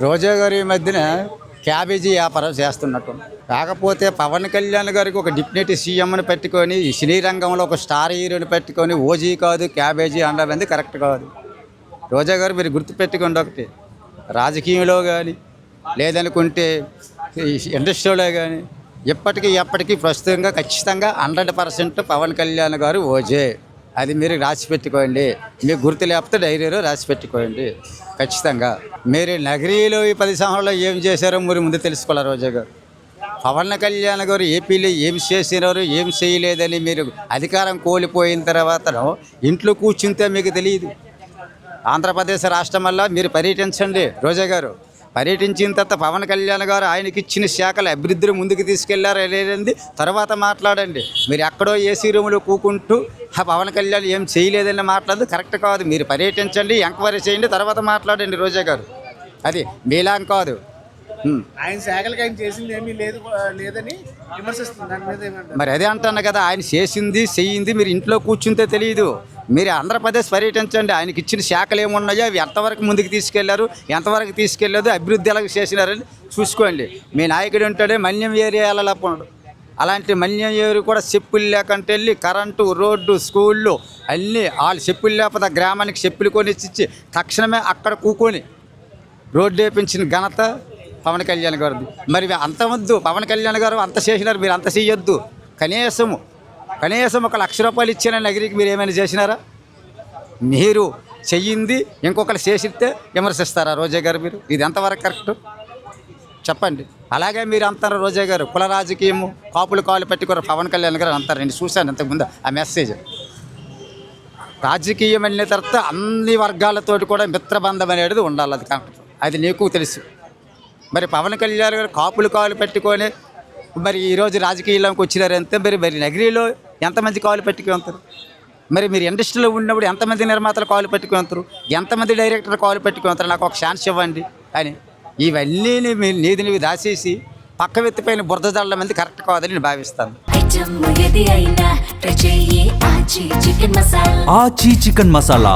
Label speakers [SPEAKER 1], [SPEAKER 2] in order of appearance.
[SPEAKER 1] రోజా గారు ఈ మధ్యన క్యాబేజీ వ్యాపారం చేస్తున్నట్టు. కాకపోతే పవన్ కళ్యాణ్ గారికి ఒక డిప్యూటీ సీఎంని పెట్టుకొని ఈ సినీ రంగంలో ఒక స్టార్ హీరోని పెట్టుకొని ఓజీ కాదు క్యాబేజీ అనడం కరెక్ట్ కాదు. రోజా గారు మీరు గుర్తుపెట్టుకోండి ఒకటి, రాజకీయంలో కానీ లేదనుకుంటే ఇండస్ట్రీలో కానీ ఎప్పటికీ ప్రస్తుతంగా ఖచ్చితంగా 100% పవన్ కళ్యాణ్ గారు ఓజే. అది మీరు రాసి పెట్టుకోండి. మీకు గుర్తు లేకపోతే డైరీలో రాసి పెట్టుకోండి ఖచ్చితంగా. మీరు నగరీలో ఈ 10 సంవత్సరాల్లో ఏం చేశారో మీరు ముందు తెలుసుకోవాలి. రోజా గారు పవన్ కళ్యాణ్ గారు ఏపీలో ఏం చేసినారు ఏం చేయలేదని మీరు అధికారం కోల్పోయిన తర్వాత ఇంట్లో కూర్చుంటే మీకు తెలియదు. ఆంధ్రప్రదేశ్ రాష్ట్రం వల్ల మీరు పర్యటించండి. రోజా గారు పర్యటించిన తర్వాత పవన్ కళ్యాణ్ గారు ఆయనకి ఇచ్చిన శాఖల అభివృద్ధిని ముందుకు తీసుకెళ్లారు లేదండి తర్వాత మాట్లాడండి. మీరు ఎక్కడో ఏసీ రూమ్లో కూకుంటూ పవన్ కళ్యాణ్ ఏం చేయలేదని మాట్లాడదు కరెక్ట్ కాదు. మీరు పర్యటించండి, ఎంక్వైరీ చేయండి, తర్వాత మాట్లాడండి. రోజా గారు అది మీలాం కాదు.
[SPEAKER 2] ఆయన శాఖలకు ఆయన చేసింది ఏమీ లేదని విమర్శిస్తుంది.
[SPEAKER 1] మరి అదే అంటున్నా కదా, ఆయన చేసింది చెయ్యింది మీరు ఇంట్లో కూర్చుంటే తెలియదు. మీరు ఆంధ్రప్రదేశ్ పర్యటించండి. ఆయనకి ఇచ్చిన శాఖలు ఏమున్నాయో అవి ఎంతవరకు ముందుకు తీసుకెళ్లారు ఎంతవరకు తీసుకెళ్ళలేదు అభివృద్ధి ఎలా చేసినారని చూసుకోండి. మీ నాయకుడు ఉంటాడే మన్యం ఏరియాలలో పోడు. అలాంటి మన్యం ఏరియా కూడా చెప్పులు లేకంటే వెళ్ళి కరెంటు రోడ్డు స్కూళ్ళు అన్నీ వాళ్ళు చెప్పులు లేకపోతే గ్రామానికి చెప్పులు కొనిచ్చి తక్షణమే అక్కడ కూకొని రోడ్డు వేపించిన ఘనత పవన్ కళ్యాణ్ గారిది. మరి అంత వద్దు, పవన్ కళ్యాణ్ గారు అంత చేసినారు, మీరు అంత చేయొద్దు. కనీసం ₹1,00,000 ఇచ్చిన నగరికి మీరు ఏమైనా చేసినారా? మీరు చెయ్యింది ఇంకొకరు చేసిస్తే విమర్శిస్తారా రోజా గారు? మీరు ఇది ఎంతవరకు కరెక్ట్ చెప్పండి. అలాగే మీరు అంటారు రోజా గారు కుల రాజకీయము కాపులు కాలు పెట్టుకోరు పవన్ కళ్యాణ్ గారు అంటారు. నేను చూశాను ఇంతకుముందు ఆ మెసేజ్. రాజకీయం అనే తర్వాత అన్ని వర్గాలతోటి కూడా మిత్రబంధం అనేది ఉండాలి. అది కరెక్ట్, అది నీకు తెలుసు. మరి పవన్ కళ్యాణ్ గారు కాపులు కాలు పెట్టుకొని మరి ఈరోజు రాజకీయాల్లోకి వచ్చినారంటే మరి నగరీలో ఎంతమంది కాలు పెట్టుకుని ఉంటారు? మరి మీరు ఇండస్ట్రీలో ఉన్నప్పుడు ఎంతమంది నిర్మాతలు కాలు పెట్టుకుని ఉంటారు? ఎంతమంది డైరెక్టర్లు కాలు పెట్టుకుని ఉంటారు? నాకు ఒక ఛాన్స్ ఇవ్వండి అని. ఇవన్నీ మీరు నీదిని దాచేసి పక్క వెత్తిపైన బురద జల్లడం మంది కరెక్ట్ కాదని నేను భావిస్తాను.
[SPEAKER 3] ఆచి చికెన్ మసాలా